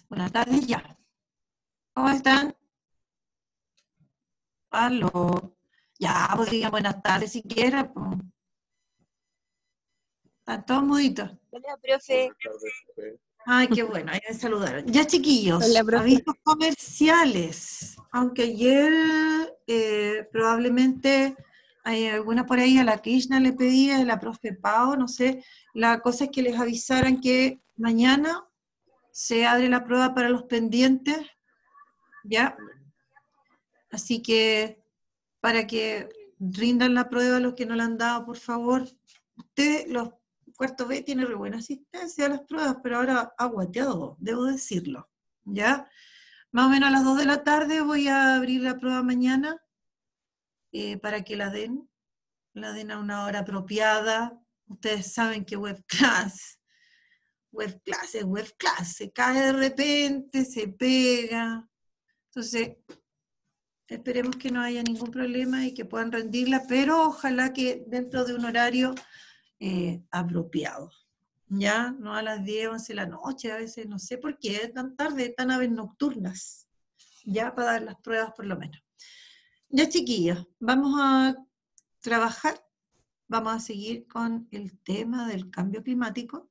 buenas tardes ya. ¿Cómo están? Aló. Ya, pues digan buenas tardes si quieren. Pues. Están todos muditos. Hola, profe. Ay, qué bueno, ahí me saludaron. Ya, Hola, chiquillos, profe. avisos comerciales. Aunque ayer probablemente hay alguna por ahí, a la Krishna le pedí, a la profe Pau, no sé. La cosa es que les avisaran que mañana se abre la prueba para los pendientes, ¿ya? Así que para que rindan la prueba los que no la han dado, por favor. Usted, los cuartos B, tiene re buena asistencia a las pruebas, pero ahora ha guateado, debo decirlo, ¿ya? Más o menos a las 2 de la tarde voy a abrir la prueba mañana para que la den a una hora apropiada. Ustedes saben que web class es web class, se cae de repente, se pega. Entonces, esperemos que no haya ningún problema y que puedan rendirla, pero ojalá que dentro de un horario apropiado. Ya, no a las 10, 11 de la noche, a veces no sé por qué es tan tarde, tan aves nocturnas, ya para dar las pruebas por lo menos. Ya, chiquillos, vamos a trabajar, vamos a seguir con el tema del cambio climático.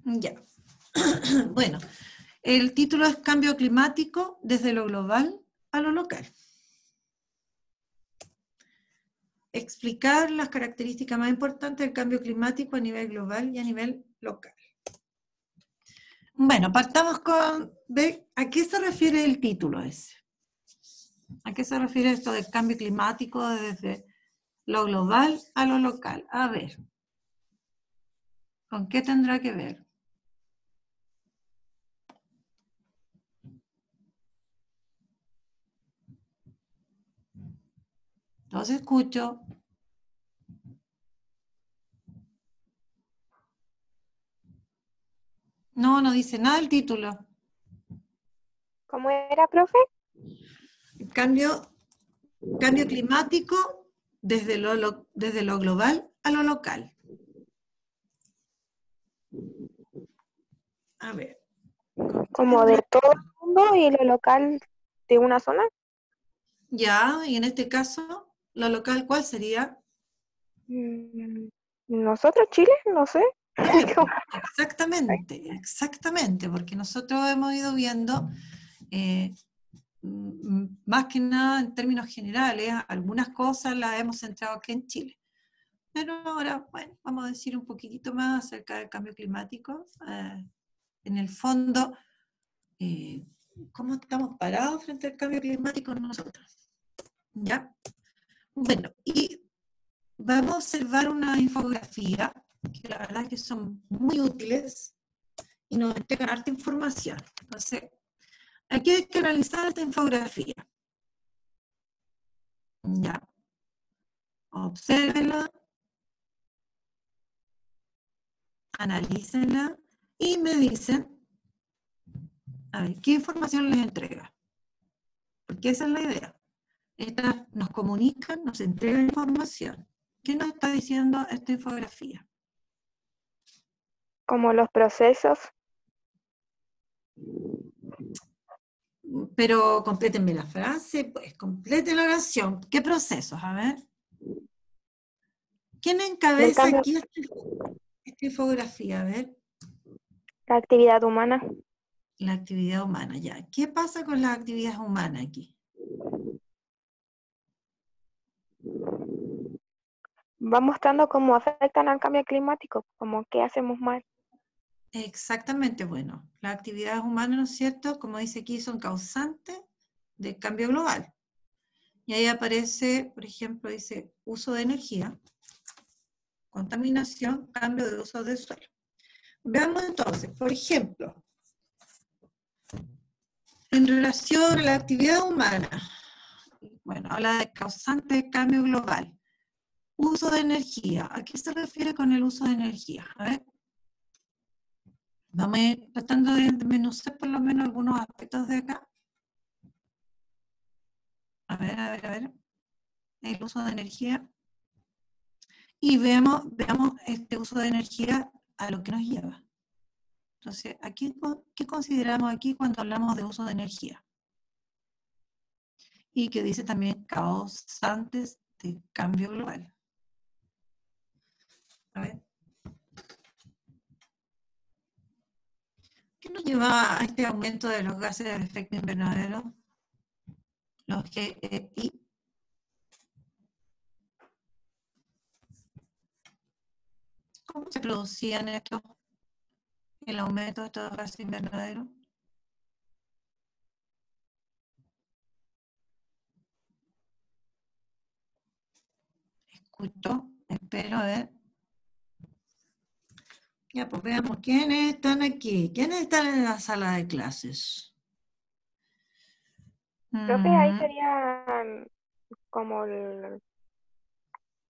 Ya. Bueno, el título es Cambio climático desde lo global a lo local. Explicar las características más importantes del cambio climático a nivel global y a nivel local. Bueno, partamos con, ¿a qué se refiere el título ese? ¿A qué se refiere esto del cambio climático desde lo global a lo local? A ver, ¿con qué tendrá que ver? Los escucho. No, no dice nada el título. ¿Cómo era, profe? Cambio climático desde lo global a lo local. A ver. Como de todo el mundo y lo local de una zona. Ya, y en este caso, lo local, ¿cuál sería? Nosotros, Chile, no sé. Chile, pues, exactamente, porque nosotros hemos ido viendo, más que nada en términos generales, algunas cosas las hemos centrado aquí en Chile. Pero ahora, bueno, vamos a decir un poquitito más acerca del cambio climático. En el fondo, ¿cómo estamos parados frente al cambio climático nosotros? ¿Ya? Bueno, y vamos a observar una infografía, que la verdad es que son muy útiles y nos entregan harta información. Entonces, aquí hay que analizar esta infografía. Ya. Obsérvenla, analícenla y me dicen, a ver, ¿qué información les entrega? Porque esa es la idea. Estas nos comunican, nos entregan información. ¿Qué nos está diciendo esta infografía? Como los procesos. Pero complétenme la frase, pues, completen la oración. ¿Qué procesos? A ver. ¿Quién Del encabeza cambio, aquí esta infografía? A ver. la actividad humana. La actividad humana, ya. ¿Qué pasa con las actividades humanas aquí? Va mostrando cómo afectan al cambio climático, como qué hacemos mal. Exactamente, bueno. Las actividades humanas, ¿no es cierto? Como dice aquí, son causantes del cambio global. Y ahí aparece, por ejemplo, dice uso de energía, contaminación, cambio de uso del suelo. Veamos entonces, por ejemplo, en relación a la actividad humana, bueno, habla de causante de cambio global. Uso de energía. ¿A qué se refiere con el uso de energía? A ver. Vamos a ir tratando de desmenuzar por lo menos algunos aspectos de acá. A ver. El uso de energía. Y veamos este uso de energía a lo que nos lleva. Entonces, aquí, ¿qué consideramos aquí cuando hablamos de uso de energía? Y que dice también causantes de cambio global. A ver. ¿Qué nos lleva a este aumento de los gases de efecto invernadero? Los GEI. ¿Cómo se producían estos, el aumento de estos gases invernaderos? Escucho, espero, a ver. Ya, pues veamos, ¿quiénes están aquí? ¿Quiénes están en la sala de clases? Creo que ahí serían como los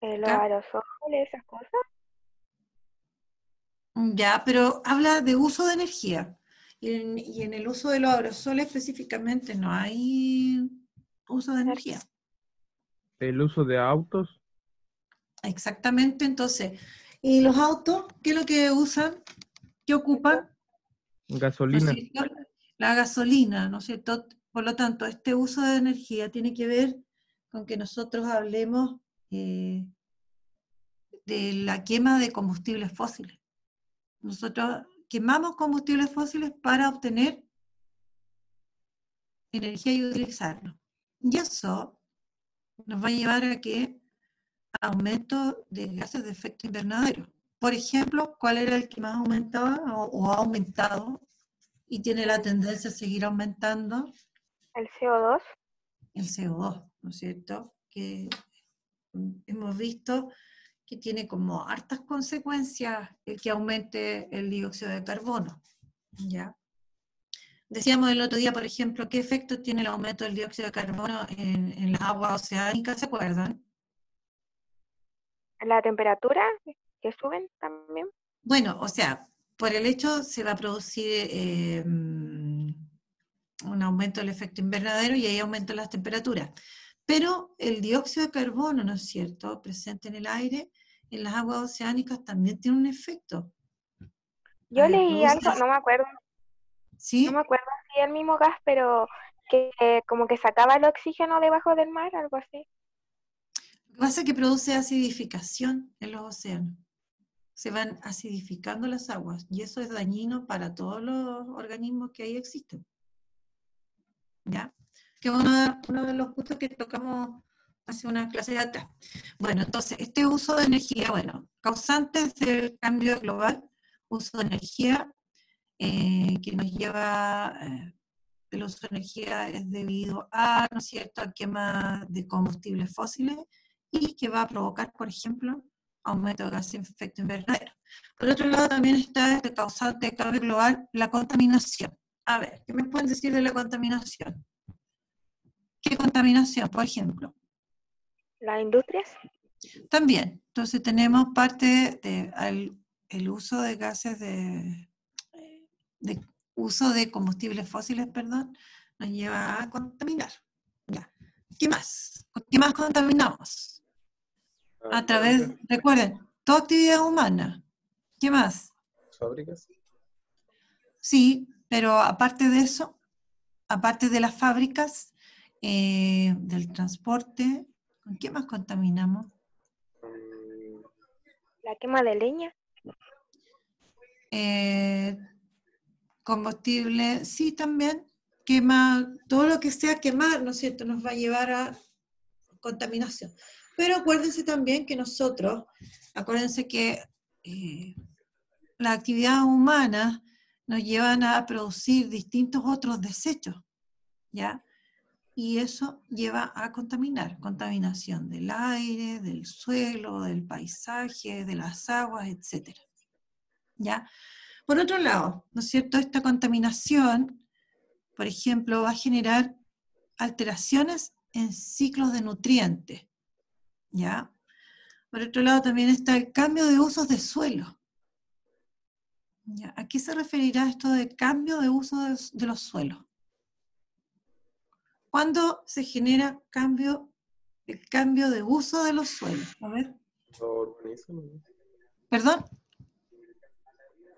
Acá. aerosoles, esas cosas. Ya, pero habla de uso de energía. Y en el uso de los aerosoles específicamente no hay uso de energía. El uso de autos, Exactamente, entonces. ¿Y los autos? ¿Qué es lo que usan? ¿Qué ocupan? ¿No es gasolina, cierto? La gasolina, ¿no es cierto? Por lo tanto, este uso de energía tiene que ver con que nosotros hablemos de la quema de combustibles fósiles. Nosotros quemamos combustibles fósiles para obtener energía y utilizarlo. Y eso nos va a llevar a que aumento de gases de efecto invernadero. Por ejemplo, ¿cuál era el que más aumentaba o ha aumentado y tiene la tendencia a seguir aumentando? El CO2. El CO2, ¿no es cierto? Que hemos visto que tiene como hartas consecuencias el que aumente el dióxido de carbono, ¿ya? Decíamos el otro día, por ejemplo, ¿qué efecto tiene el aumento del dióxido de carbono en las aguas oceánicas? ¿Se acuerdan? La temperatura, que suben también. Bueno, o sea, por el hecho se va a producir un aumento del efecto invernadero y ahí aumentan las temperaturas. Pero el dióxido de carbono, ¿no es cierto?, presente en el aire, en las aguas oceánicas también tiene un efecto. A Yo ver, leí produce, algo, no me acuerdo ¿sí? si es el mismo gas, pero que como que sacaba el oxígeno debajo del mar, algo así. Lo que pasa es que produce acidificación en los océanos. Se van acidificando las aguas y eso es dañino para todos los organismos que ahí existen. ¿Ya? Que es uno de los puntos que tocamos hace unas clases atrás. Bueno, entonces, este uso de energía, bueno, causantes del cambio global, uso de energía que nos lleva, el uso de energía es debido a, ¿no es cierto?, a quema de combustibles fósiles y que va a provocar, por ejemplo, aumento de gases de efecto invernadero. Por otro lado, también está este causante de cambio global, la contaminación. A ver, ¿qué me pueden decir de la contaminación? ¿Qué contaminación, por ejemplo? Las industrias. También, entonces tenemos parte el uso de gases de uso de combustibles fósiles, perdón, nos lleva a contaminar. Ya. ¿Qué más? ¿Qué más contaminamos? A través, recuerden, toda actividad humana. ¿Qué más? fábricas, Sí, pero aparte de eso, aparte de las fábricas, del transporte, ¿con qué más contaminamos? La quema de leña. Combustible, sí, también. Quema, todo lo que sea quemar, ¿no es cierto?, nos va a llevar a contaminación. Pero acuérdense también que nosotros, acuérdense que las actividades humanas nos llevan a producir distintos otros desechos, ¿ya? Y eso lleva a contaminar, contaminación del aire, del suelo, del paisaje, de las aguas, etc. ¿Ya? Por otro lado, ¿no es cierto?, esta contaminación, por ejemplo, va a generar alteraciones en ciclos de nutrientes, ¿ya? Por otro lado, también está el cambio de usos de suelo, Ya, ¿a qué se referirá esto de cambio de uso de los suelos? ¿Cuándo se genera el cambio de uso de los suelos? A ver, Lo urbanizo, ¿no? perdón,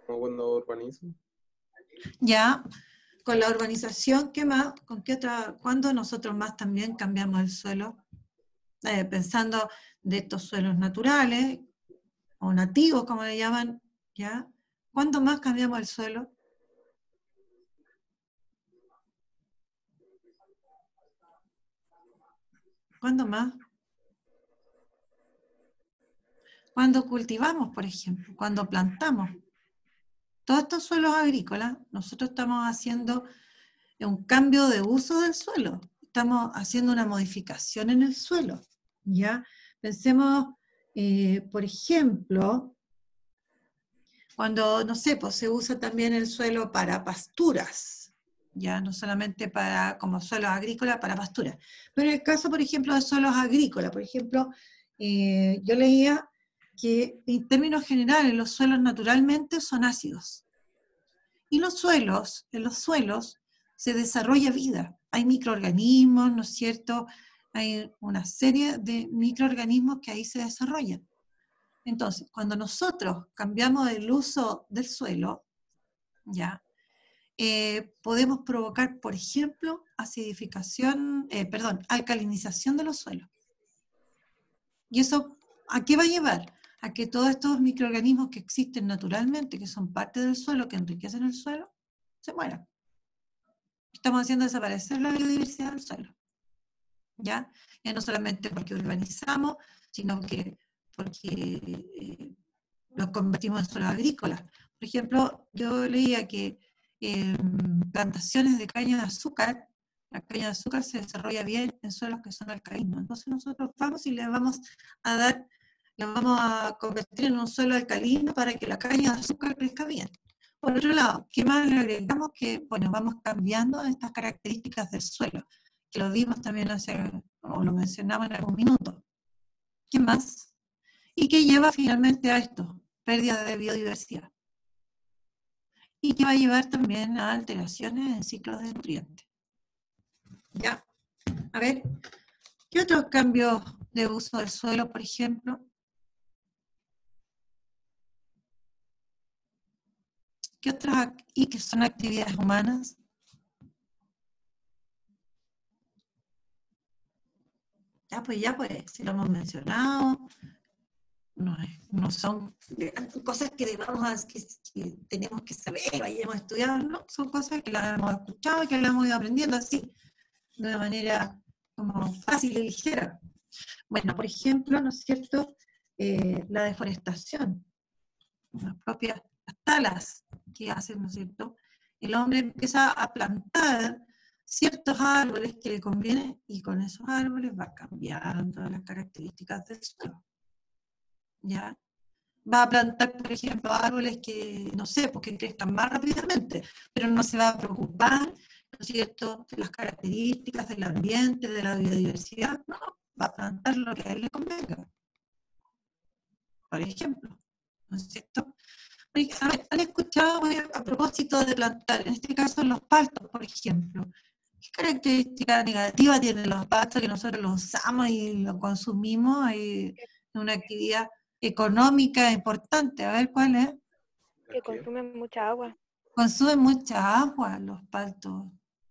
Como cuando urbanizo. ya, con la urbanización, ¿qué más? ¿Con qué otra? ¿Cuándo nosotros más también cambiamos el suelo? Pensando de estos suelos naturales, o nativos, como le llaman, ¿ya? ¿Cuándo más cambiamos el suelo? ¿Cuándo más? Cuando cultivamos, por ejemplo, cuando plantamos. Todos estos suelos agrícolas, nosotros estamos haciendo un cambio de uso del suelo, estamos haciendo una modificación en el suelo, ¿ya? Pensemos, por ejemplo, cuando, no sé, pues se usa también el suelo para pasturas, ya no solamente para, como suelo agrícola, para pasturas. Pero en el caso, por ejemplo, de suelos agrícolas, por ejemplo, yo leía que en términos generales los suelos naturalmente son ácidos. Y en los suelos se desarrolla vida. Hay microorganismos, ¿no es cierto? Hay una serie de microorganismos que ahí se desarrollan. Entonces, cuando nosotros cambiamos el uso del suelo, ¿ya? Podemos provocar, por ejemplo, alcalinización de los suelos. ¿Y eso a qué va a llevar? A que todos estos microorganismos que existen naturalmente, que son parte del suelo, que enriquecen el suelo, se mueran. Estamos haciendo desaparecer la biodiversidad del suelo. ¿Ya? Ya no solamente porque urbanizamos, sino que porque los convertimos en suelo agrícola. Por ejemplo, yo leía que plantaciones de caña de azúcar, la caña de azúcar se desarrolla bien en suelos que son alcalinos. Entonces nosotros vamos y le vamos a convertir en un suelo alcalino para que la caña de azúcar crezca bien. Por otro lado, ¿qué más le agregamos? Que, bueno, vamos cambiando estas características del suelo, que lo vimos también o lo mencionamos en algún minuto. ¿Qué más? ¿Y qué lleva finalmente a esto? Pérdida de biodiversidad. Y que va a llevar también a alteraciones en ciclos de nutrientes. ¿Ya? A ver, ¿qué otros cambios de uso del suelo, por ejemplo? ¿Qué otras y que son actividades humanas? Ya pues, si lo hemos mencionado, no son cosas que que tenemos que saber, hayamos estudiado, no, son cosas que las hemos escuchado y que las hemos ido aprendiendo así, de una manera como fácil y ligera. Bueno, por ejemplo, ¿no es cierto? La deforestación, las propias talas que hacen, ¿no es cierto? El hombre empieza a plantar ciertos árboles que le convienen y con esos árboles va cambiando las características del suelo. ¿Ya? Va a plantar, por ejemplo, árboles que, no sé, porque crezcan más rápidamente, pero no se va a preocupar, ¿no es cierto?, de las características del ambiente, de la biodiversidad, no, va a plantar lo que a él le convenga, por ejemplo, ¿no es cierto? A ver, ¿han escuchado a propósito de plantar, en este caso los paltos, por ejemplo? ¿Qué característica negativa tienen los pastos que nosotros los usamos y los consumimos en una actividad económica importante? A ver, ¿cuál es? Que consumen mucha agua. Consumen mucha agua los paltos.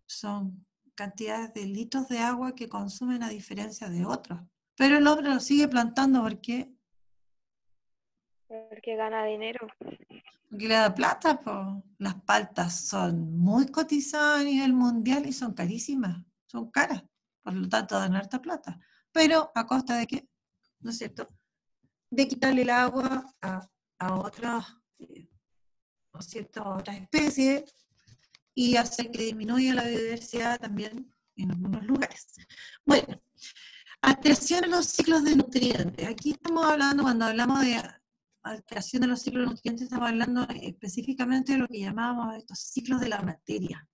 Son cantidades de litros de agua que consumen a diferencia de otros. Pero el hombre lo sigue plantando porque Porque gana dinero. le da plata, po. Las paltas son muy cotizadas a nivel mundial y son carísimas, son caras, por lo tanto dan harta plata. Pero ¿a costa de qué? ¿No es cierto? De quitarle el agua a otras, ¿no es cierto?, a otras especies y hacer que disminuya la biodiversidad también en algunos lugares. Bueno, alteración en los ciclos de nutrientes. Aquí estamos hablando, cuando hablamos de alteración de los ciclos de nutrientes, estamos hablando específicamente de lo que llamábamos estos ciclos de la materia.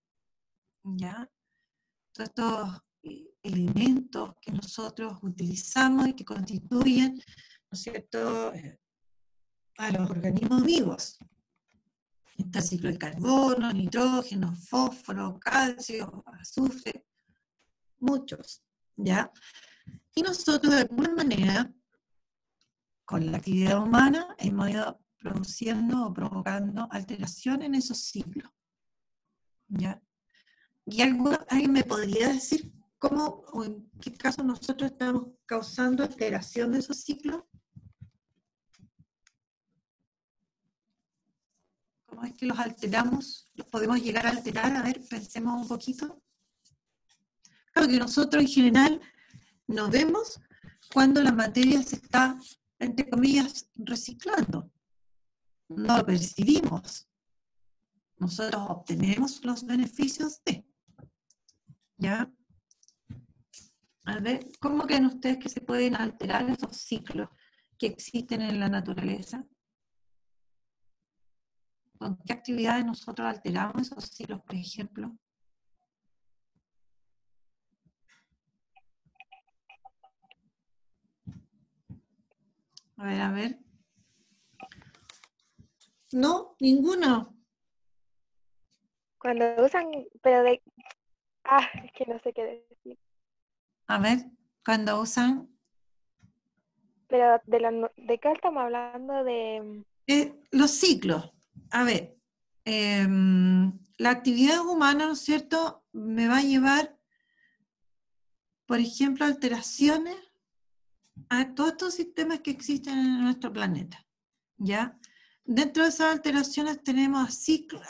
¿Ya? Todos estos elementos que nosotros utilizamos y que constituyen, ¿no es cierto?, a los organismos vivos. Está el ciclo del carbono, nitrógeno, fósforo, calcio, azufre, muchos, ¿ya? Y nosotros de alguna manera, con la actividad humana, hemos ido produciendo o provocando alteración en esos ciclos, ¿ya? ¿Y alguien me podría decir cómo o en qué caso nosotros estamos causando alteración de esos ciclos? ¿Cómo es que los alteramos? ¿Los podemos llegar a alterar? A ver, pensemos un poquito. Claro que nosotros en general nos vemos cuando la materia se está, entre comillas, reciclando. No lo percibimos. Nosotros obtenemos los beneficios de. ¿Ya? A ver, ¿cómo creen ustedes que se pueden alterar esos ciclos que existen en la naturaleza? ¿Con qué actividades nosotros alteramos esos ciclos, por ejemplo? A ver. No, ninguno. Cuando usan, pero de... Ah, es que no sé qué decir. A ver, cuando usan Pero ¿de qué estamos hablando? De... los ciclos. A ver, la actividad humana, ¿no es cierto?, me va a llevar, por ejemplo, alteraciones a todos estos sistemas que existen en nuestro planeta, ¿ya? Dentro de esas alteraciones tenemos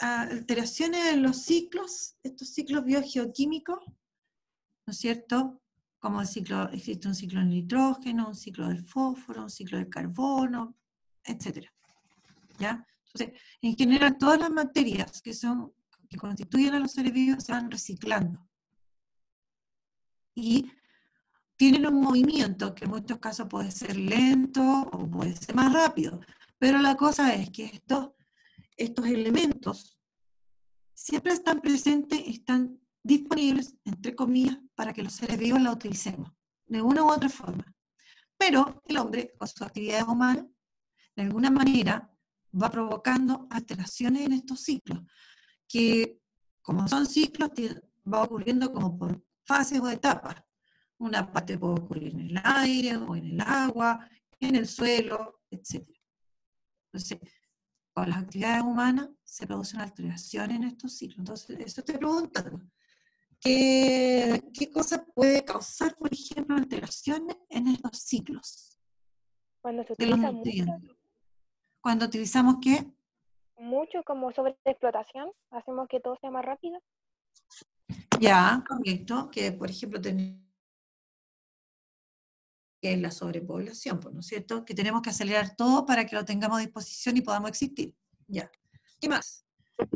alteraciones en los ciclos, estos ciclos biogeoquímicos, ¿no es cierto? Como existe un ciclo del nitrógeno, un ciclo del fósforo, un ciclo del carbono, etcétera, ¿ya? Entonces, en general, todas las materias que constituyen a los seres vivos se van reciclando. Y tienen un movimiento que en muchos casos puede ser lento o puede ser más rápido. Pero la cosa es que estos elementos siempre están presentes, están disponibles, entre comillas, para que los seres vivos la utilicemos, de una u otra forma. Pero el hombre, con sus actividades humanas, de alguna manera va provocando alteraciones en estos ciclos, que como son ciclos, va ocurriendo como por fases o etapas. Una parte puede ocurrir en el aire, o en el agua, en el suelo, etc. Entonces, con las actividades humanas se producen alteraciones en estos ciclos. Entonces, eso te pregunto, ¿qué cosa puede causar, por ejemplo, alteraciones en estos ciclos Cuando se de los utiliza mucho, nutrientes? Cuando utilizamos, ¿qué? mucho como sobreexplotación, hacemos que todo sea más rápido. Ya, correcto, que por ejemplo que es la sobrepoblación, ¿no es cierto? Que tenemos que acelerar todo para que lo tengamos a disposición y podamos existir. Ya. ¿Qué más?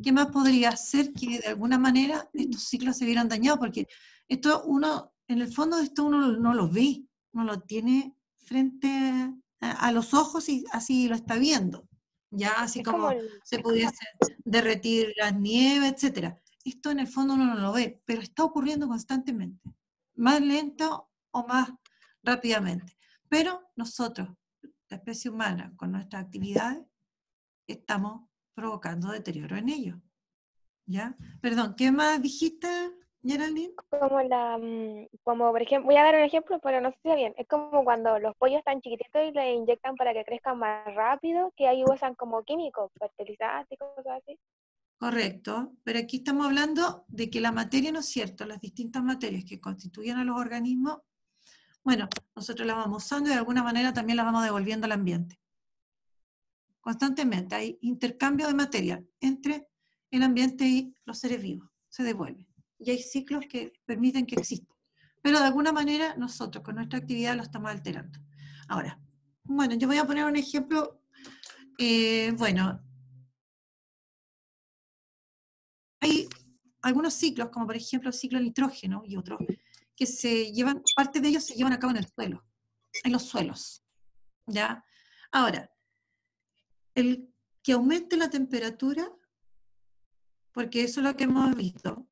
¿Qué más podría ser que de alguna manera estos ciclos se vieran dañados? Porque esto uno, en el fondo esto uno no lo ve, no lo tiene frente a los ojos y así lo está viendo. Ya, así Es como como se pudiese derretir la nieve, etcétera. Esto en el fondo uno no lo ve, pero está ocurriendo constantemente. Más lento o más rápidamente. Pero nosotros, la especie humana, con nuestras actividades, estamos provocando deterioro en ellos. ¿Ya? Perdón, ¿qué más dijiste, Geraldine? como por ejemplo, voy a dar un ejemplo, pero no sé si bien. Es como cuando los pollos están chiquititos y les inyectan para que crezcan más rápido, que ahí usan como químicos, fertilizantes y cosas así. Correcto, pero aquí estamos hablando de que la materia, ¿no es cierto? Las distintas materias que constituyen a los organismos, bueno, nosotros las vamos usando y de alguna manera también las vamos devolviendo al ambiente. Constantemente hay intercambio de materia entre el ambiente y los seres vivos, se devuelve. Y hay ciclos que permiten que exista. Pero de alguna manera nosotros con nuestra actividad lo estamos alterando. Ahora, bueno, yo voy a poner un ejemplo, bueno, hay algunos ciclos, como por ejemplo el ciclo del nitrógeno y otros, que parte de ellos se llevan a cabo en el suelo, en los suelos, ¿ya? Ahora, el que aumente la temperatura, porque eso es lo que hemos visto,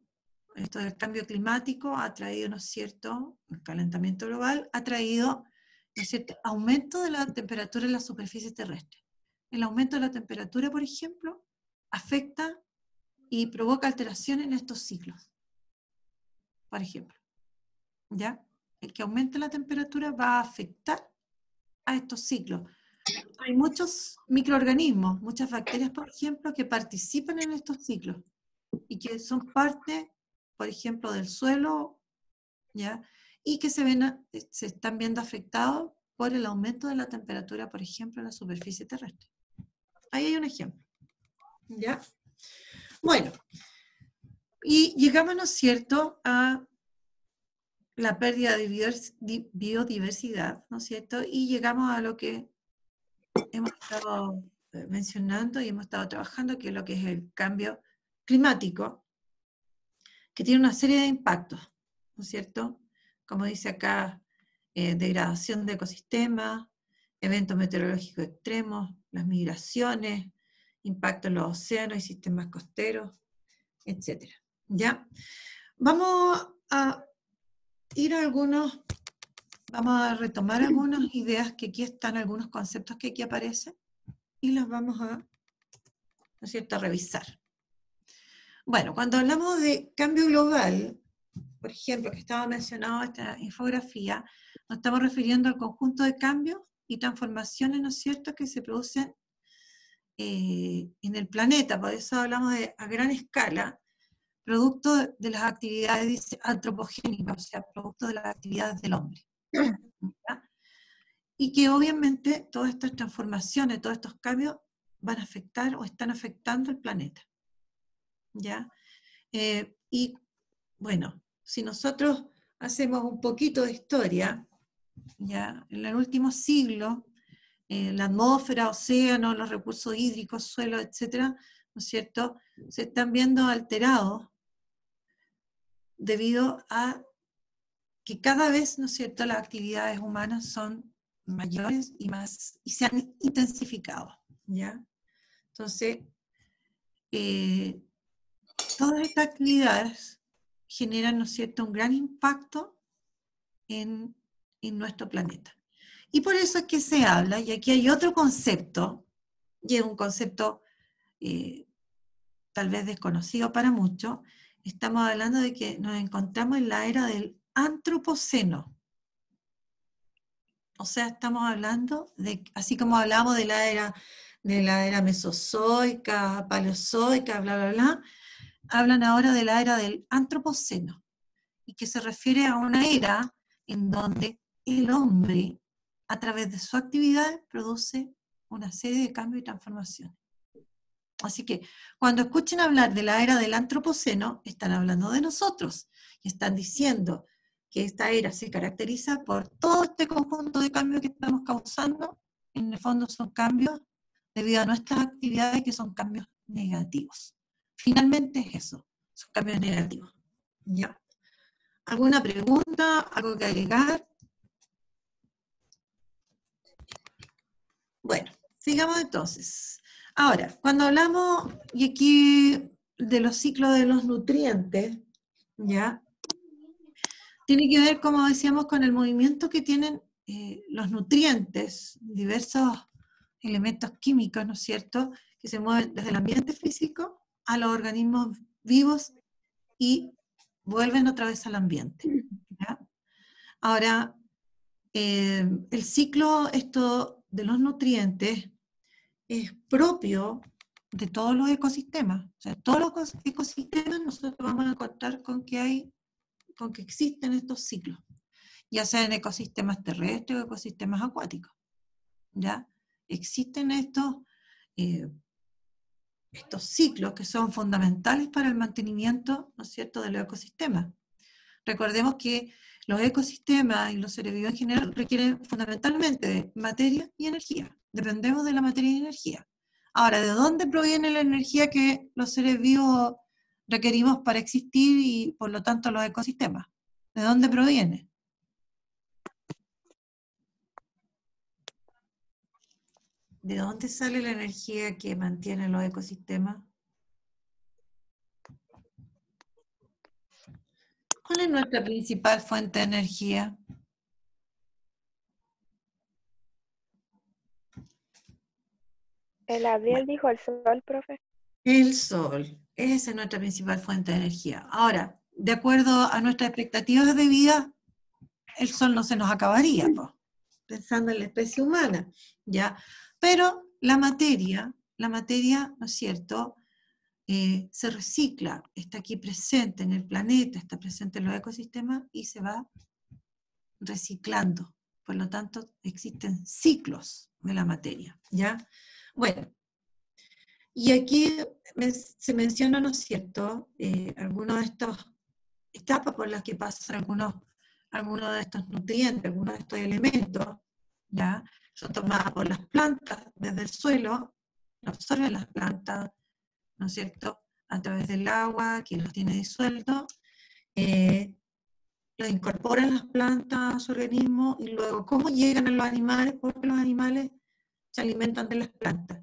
esto del cambio climático ha traído, ¿no es cierto?, el calentamiento global ha traído, ¿no es cierto?, aumento de la temperatura en la superficie terrestre. El aumento de la temperatura, por ejemplo, afecta y provoca alteración en estos ciclos. Por ejemplo, ¿ya? El que aumente la temperatura va a afectar a estos ciclos. Hay muchos microorganismos, muchas bacterias, por ejemplo, que participan en estos ciclos y que son parte, por ejemplo, del suelo, ¿ya? Y que se están viendo afectados por el aumento de la temperatura, por ejemplo, en la superficie terrestre. Ahí hay un ejemplo, ¿ya? Bueno, y llegamos, ¿no es cierto?, a la pérdida de biodiversidad, ¿no es cierto? Y llegamos a lo que hemos estado mencionando y hemos estado trabajando, que es lo que es el cambio climático, que tiene una serie de impactos, ¿no es cierto? Como dice acá, degradación de ecosistemas, eventos meteorológicos extremos, las migraciones, impacto en los océanos y sistemas costeros, etc. ¿Ya? Vamos a ir a algunos, vamos a retomar algunas ideas que aquí están, algunos conceptos que aquí aparecen, y los vamos a, ¿no es cierto?, a revisar. Bueno, cuando hablamos de cambio global, por ejemplo, que estaba mencionado esta infografía, nos estamos refiriendo al conjunto de cambios y transformaciones, ¿no es cierto?, que se producen en el planeta. Por eso hablamos de a gran escala, producto de las actividades antropogénicas, o sea, producto de las actividades del hombre. ¿Ya? Y que obviamente todas estas transformaciones, todos estos cambios van a afectar o están afectando el planeta. ¿Ya? Y bueno, si nosotros hacemos un poquito de historia, ¿ya? En el último siglo, la atmósfera, océano, los recursos hídricos, suelo, etcétera, ¿no es cierto?, se están viendo alterados debido a que cada vez, ¿no es cierto?, las actividades humanas son mayores y se han intensificado, ¿ya? Entonces, todas estas actividades generan, ¿no es cierto?, un gran impacto en nuestro planeta. Y por eso es que se habla, y aquí hay otro concepto, y es un concepto tal vez desconocido para muchos, estamos hablando de que nos encontramos en la era del antropoceno. O sea, estamos hablando de, así como hablamos de la era mesozoica, paleozoica, bla, bla, bla, hablan ahora de la era del antropoceno, y que se refiere a una era en donde el hombre, a través de su actividad, produce una serie de cambios y transformaciones. Así que cuando escuchen hablar de la era del antropoceno, están hablando de nosotros, y están diciendo que esta era se caracteriza por todo este conjunto de cambios que estamos causando. En el fondo son cambios debido a nuestras actividades, que son cambios negativos. Finalmente es eso, son cambios negativos. ¿Ya? ¿Alguna pregunta? ¿Algo que agregar? Bueno, sigamos entonces. Ahora, cuando hablamos, y aquí, de los ciclos de los nutrientes, ¿ya? Tiene que ver, como decíamos, con el movimiento que tienen los nutrientes, diversos elementos químicos, ¿no es cierto?, que se mueven desde el ambiente físico a los organismos vivos y vuelven otra vez al ambiente. ¿Ya? Ahora, el ciclo esto de los nutrientes es propio de todos los ecosistemas. O sea, todos los ecosistemas nosotros vamos a encontrar con que existen estos ciclos, ya sea en ecosistemas terrestres o ecosistemas acuáticos. ¿Ya? Existen estos ciclos que son fundamentales para el mantenimiento, ¿no es cierto?, de los ecosistemas. Recordemos que los ecosistemas y los seres vivos en general requieren fundamentalmente de materia y energía. Dependemos de la materia y energía. Ahora, ¿de dónde proviene la energía que los seres vivos requerimos para existir y por lo tanto los ecosistemas? ¿De dónde proviene? ¿De dónde sale la energía que mantiene los ecosistemas? ¿Cuál es nuestra principal fuente de energía? El Gabriel dijo el sol, profe. El sol, esa es nuestra principal fuente de energía. Ahora, de acuerdo a nuestras expectativas de vida, el sol no se nos acabaría, po, pensando en la especie humana, ¿ya? Pero la materia, ¿no es cierto?, se recicla, está aquí presente en el planeta, está presente en los ecosistemas y se va reciclando. Por lo tanto, existen ciclos de la materia, ¿ya? Bueno, y aquí se menciona, ¿no es cierto?, algunos de estos etapas por las que pasan algunos de estos nutrientes, algunos de estos elementos, ¿ya? Son tomadas por las plantas desde el suelo, lo absorben las plantas, ¿no es cierto?, a través del agua, que los tiene disueltos, los incorporan las plantas a su organismo y luego, ¿cómo llegan a los animales? Porque los animales se alimentan de las plantas.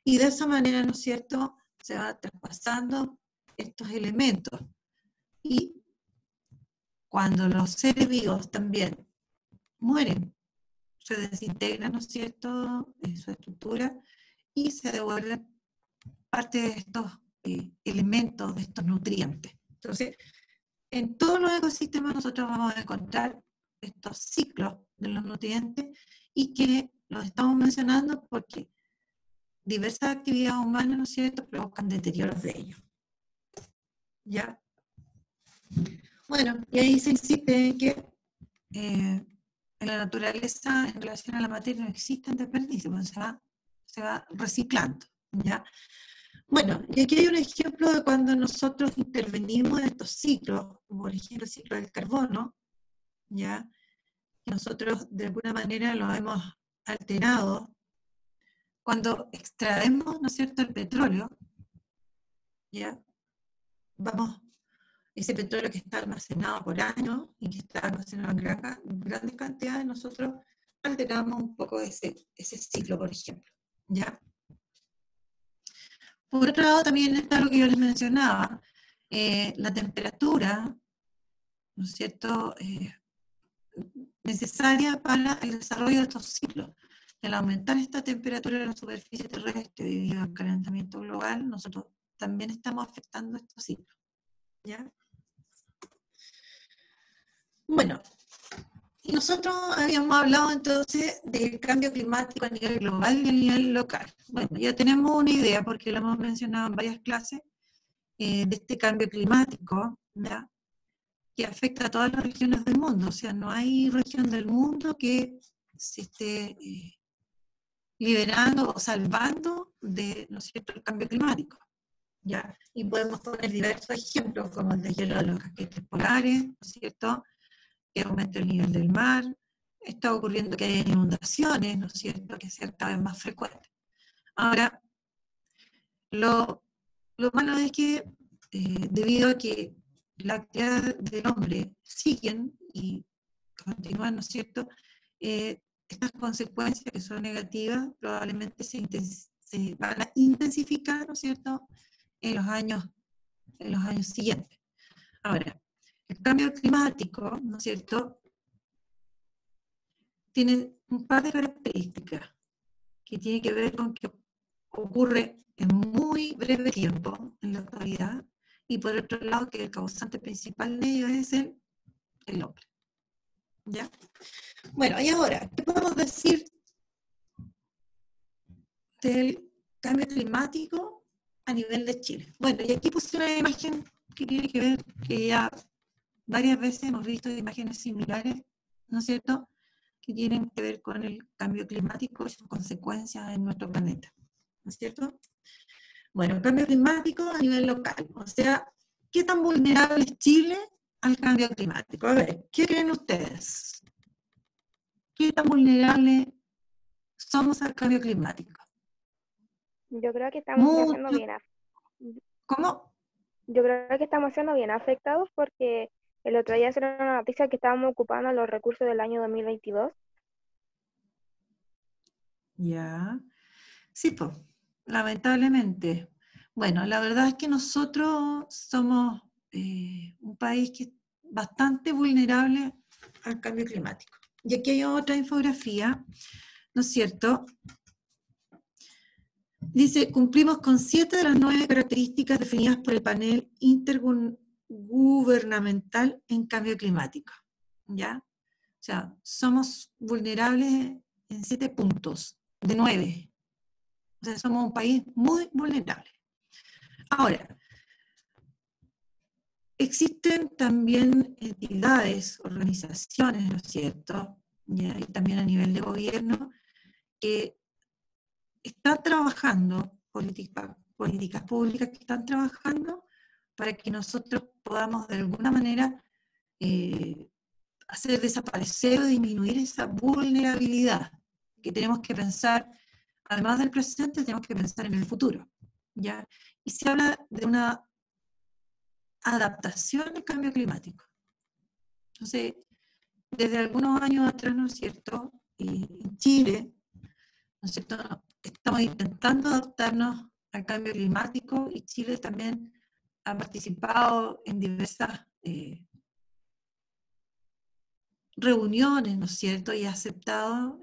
Y de esa manera, ¿no es cierto?, se va traspasando estos elementos. Y cuando los seres vivos también mueren, se desintegran, ¿no es cierto?, en su estructura y se devuelven parte de estos elementos, de estos nutrientes. Entonces, en todos los ecosistemas nosotros vamos a encontrar estos ciclos de los nutrientes y que los estamos mencionando porque diversas actividades humanas, ¿no es cierto?, provocan deterioros de ellos. ¿Ya? Bueno, y ahí se insiste en que en la naturaleza, en relación a la materia, no existen desperdicios, pues se va reciclando, ¿ya? Bueno, y aquí hay un ejemplo de cuando nosotros intervenimos en estos ciclos, como por ejemplo el ciclo del carbono, ¿ya? Que nosotros de alguna manera lo hemos alterado. Cuando extraemos, ¿no es cierto?, el petróleo, ¿ya? Ese petróleo que está almacenado por años y que está almacenado en grandes cantidades, nosotros alteramos un poco ese ciclo, por ejemplo, ¿ya? Por otro lado, también está lo que yo les mencionaba, la temperatura, ¿no es cierto?, necesaria para el desarrollo de estos ciclos. Al aumentar esta temperatura de la superficie terrestre debido al calentamiento global, nosotros también estamos afectando estos ciclos, ¿ya? Bueno, y nosotros habíamos hablado entonces del cambio climático a nivel global y a nivel local. Bueno, ya tenemos una idea, porque lo hemos mencionado en varias clases, de este cambio climático, ¿ya?, que afecta a todas las regiones del mundo. O sea, no hay región del mundo que se esté liberando o salvando de, ¿no es cierto?, el cambio climático, ¿ya? Y podemos poner diversos ejemplos, como el de hielo de los casquetes polares, ¿no es cierto?, que aumenta el nivel del mar, está ocurriendo que hay inundaciones, ¿no es cierto?, que sean cada vez más frecuentes. Ahora, lo malo es que debido a que la actividad del hombre siguen y continúan, ¿no es cierto?, estas consecuencias que son negativas probablemente se van a intensificar, ¿no es cierto?, en los años siguientes. Ahora, el cambio climático, ¿no es cierto?, tiene un par de características que tienen que ver con que ocurre en muy breve tiempo en la actualidad, y por otro lado que el causante principal de ello es el hombre. ¿Ya? Bueno, y ahora, ¿qué podemos decir del cambio climático a nivel de Chile? Bueno, y aquí puse una imagen que tiene que ver, que ya varias veces hemos visto imágenes similares, ¿no es cierto?, que tienen que ver con el cambio climático y sus consecuencias en nuestro planeta, ¿no es cierto? Bueno, el cambio climático a nivel local, o sea, ¿qué tan vulnerable es Chile al cambio climático? A ver, ¿qué creen ustedes? ¿Qué tan vulnerable somos al cambio climático? Yo creo que estamos siendo Mucho. bien, ¿Cómo? yo creo que estamos siendo bien afectados porque el otro día salió una noticia que estábamos ocupando los recursos del año 2022. Ya. Sí, pues, lamentablemente. Bueno, la verdad es que nosotros somos un país que es bastante vulnerable al cambio climático. Y aquí hay otra infografía, ¿no es cierto?, Dice, cumplimos con 7 de las 9 características definidas por el panel intergubernamental en cambio climático. ¿Ya? O sea, somos vulnerables en 7 puntos, de 9. O sea, somos un país muy vulnerable. Ahora, existen también entidades, organizaciones, ¿no es cierto? Y también a nivel de gobierno, que están trabajando, políticas públicas que están trabajando para que nosotros podamos de alguna manera hacer desaparecer o disminuir esa vulnerabilidad que tenemos que pensar, además del presente, tenemos que pensar en el futuro, ¿ya? Y se habla de una adaptación al cambio climático. Entonces, desde algunos años atrás, ¿no es cierto?, en Chile, ¿no es cierto?, estamos intentando adaptarnos al cambio climático y Chile también ha participado en diversas reuniones, ¿no es cierto?, y ha aceptado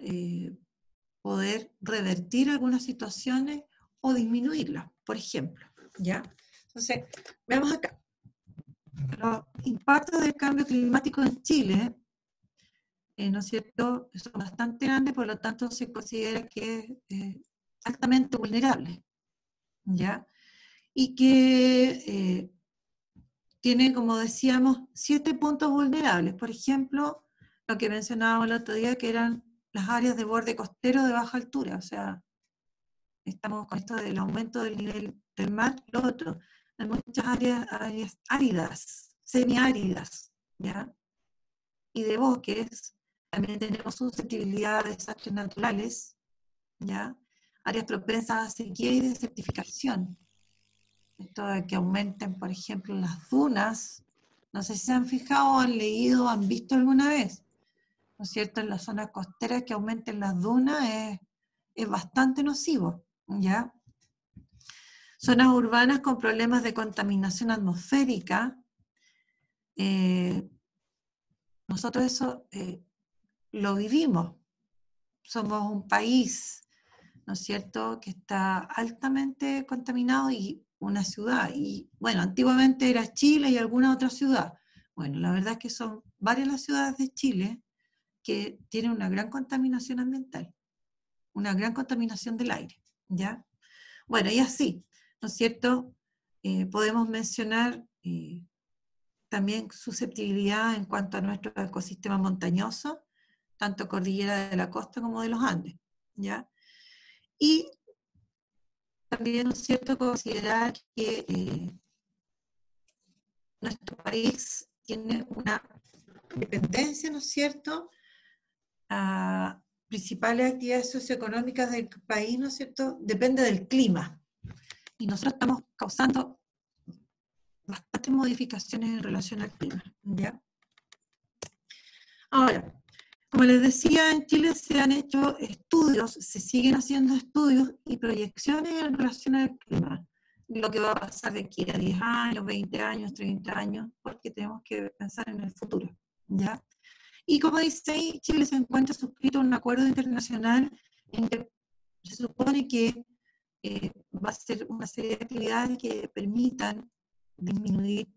poder revertir algunas situaciones o disminuirlas, por ejemplo, ¿ya? Entonces, veamos acá. Los impactos del cambio climático en Chile, ¿no es cierto?, son bastante grandes, por lo tanto se considera que es altamente vulnerable, ¿ya? Y que tiene, como decíamos, 7 puntos vulnerables. Por ejemplo, lo que mencionábamos el otro día, que eran las áreas de borde costero de baja altura, o sea, estamos con esto del aumento del nivel del mar. Lo otro, hay muchas áreas áridas, semiáridas, ¿ya? Y de bosques, también tenemos susceptibilidad a desastres naturales, ¿ya? Áreas propensas a sequía y desertificación. Esto de que aumenten, por ejemplo, las dunas, no sé si se han fijado, han leído, han visto alguna vez, ¿no es cierto? En las zonas costeras que aumenten las dunas es bastante nocivo, ¿ya? Zonas urbanas con problemas de contaminación atmosférica, nosotros eso lo vivimos. Somos un país, ¿no es cierto?, que está altamente contaminado y una ciudad, y bueno, antiguamente era Chile y alguna otra ciudad. Bueno, la verdad es que son varias las ciudades de Chile que tienen una gran contaminación ambiental, una gran contaminación del aire, ¿ya? Bueno, y así, ¿no es cierto? Podemos mencionar también susceptibilidad en cuanto a nuestro ecosistema montañoso, tanto cordillera de la costa como de los Andes, ¿ya? Y también, ¿no es cierto?, considerar que nuestro país tiene una dependencia, ¿no es cierto?, a principales actividades socioeconómicas del país, ¿no es cierto?, depende del clima. Y nosotros estamos causando bastantes modificaciones en relación al clima, ¿ya? Ahora, como les decía, en Chile se han hecho estudios, se siguen haciendo estudios y proyecciones en relación al clima. Lo que va a pasar de aquí a 10 años, 20 años, 30 años, porque tenemos que pensar en el futuro, ¿ya? Y como dice ahí, Chile se encuentra suscrito a un acuerdo internacional en que se supone que va a ser una serie de actividades que permitan disminuir,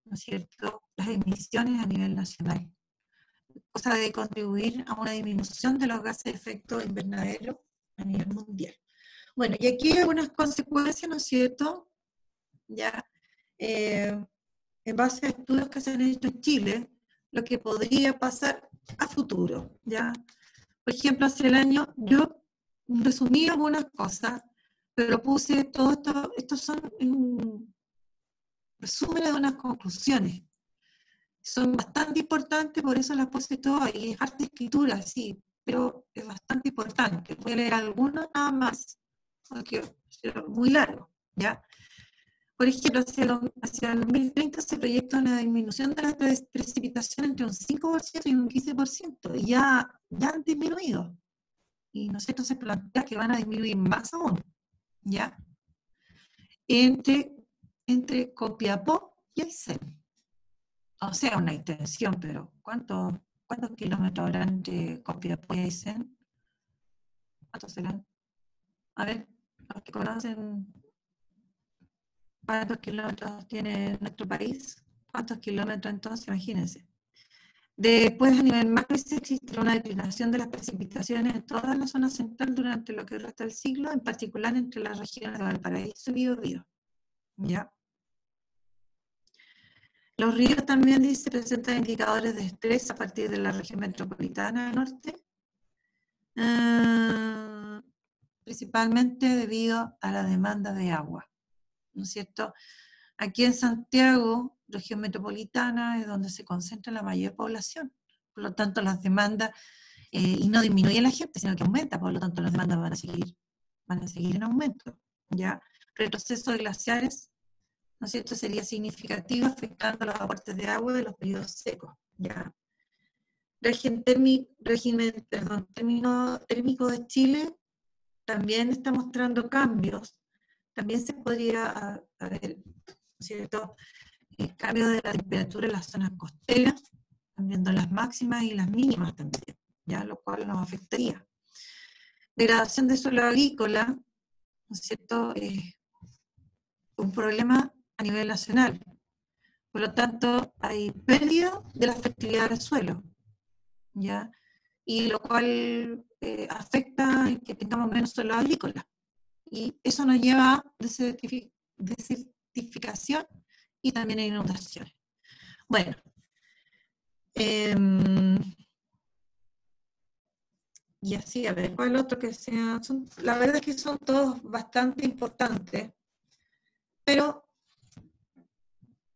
¿no es cierto?, las emisiones a nivel nacional, cosa de contribuir a una disminución de los gases de efecto invernadero a nivel mundial. Bueno, y aquí hay algunas consecuencias, ¿no es cierto?, ya en base a estudios que se han hecho en Chile, lo que podría pasar a futuro, ¿ya? Por ejemplo, hace el año, yo resumí algunas cosas, pero puse todo esto, estos son resúmenes de unas conclusiones. Son bastante importantes, por eso las puse todas ahí. Es arte escritura, sí, pero es bastante importante. Voy a leer algunas nada más, porque es muy largo, ¿ya? Por ejemplo, hacia el 2030 se proyecta una disminución de la precipitación entre un 5% y un 15%, y ya han disminuido. Y nosotros se plantea que van a disminuir más aún, ¿ya? Entre Copiapó y Aysén. O sea, una extensión, pero ¿cuántos kilómetros habrán entre Copiapó y Aysén? ¿Cuántos serán? A ver, los que conocen cuántos kilómetros tiene nuestro país, cuántos kilómetros entonces, imagínense. Después, a nivel macro, existe una declinación de las precipitaciones en toda la zona central durante lo que resta del siglo, en particular entre las regiones de Valparaíso y Biobío. ¿Ya? Los ríos también, dice, presentan indicadores de estrés a partir de la región metropolitana del norte, principalmente debido a la demanda de agua, ¿no es cierto? Aquí en Santiago, región metropolitana, es donde se concentra la mayor población. Por lo tanto, las demandas, y no disminuye la gente, sino que aumenta, por lo tanto, las demandas van a seguir en aumento. ¿Ya? Retroceso de glaciares, ¿no es cierto?, sería significativo, afectando los aportes de agua de los periodos secos. ¿Ya? Régimen térmico de Chile también está mostrando cambios. También se podría haber, ¿cierto?, cambio de la temperatura en las zonas costeras, cambiando las máximas y las mínimas también, ya, lo cual nos afectaría. Degradación de suelo agrícola, ¿no es cierto?, un problema a nivel nacional. Por lo tanto, hay pérdida de la fertilidad del suelo, ¿ya? Y lo cual afecta en que tengamos menos suelo agrícola. Y eso nos lleva a desertificación y también a inundaciones. Bueno, y así, a ver, ¿cuál otro que sea? La verdad es que son todos bastante importantes, pero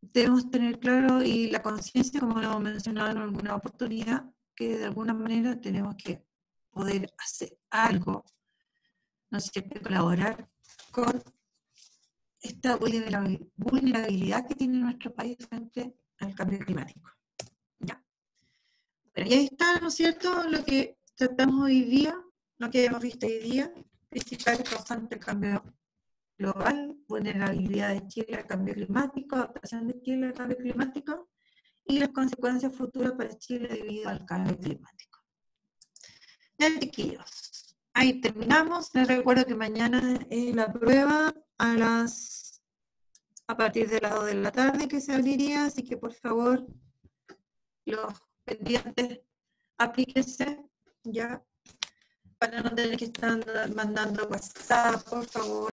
debemos tener claro y la conciencia, como lo hemos mencionado en alguna oportunidad, que de alguna manera tenemos que poder hacer algo, ¿no es cierto?, colaborar con esta vulnerabilidad que tiene nuestro país frente al cambio climático. Ya. Bueno, y ahí está, ¿no es cierto?, lo que tratamos hoy día, lo que hemos visto hoy día, principales causantes del cambio global, vulnerabilidad de Chile al cambio climático, adaptación de Chile al cambio climático y las consecuencias futuras para Chile debido al cambio climático. Ya, chiquillos, ahí terminamos. Les recuerdo que mañana es la prueba a partir de las 2 de la tarde que se abriría, así que por favor, los pendientes, aplíquense ya, para no tener que estar mandando WhatsApp, por favor.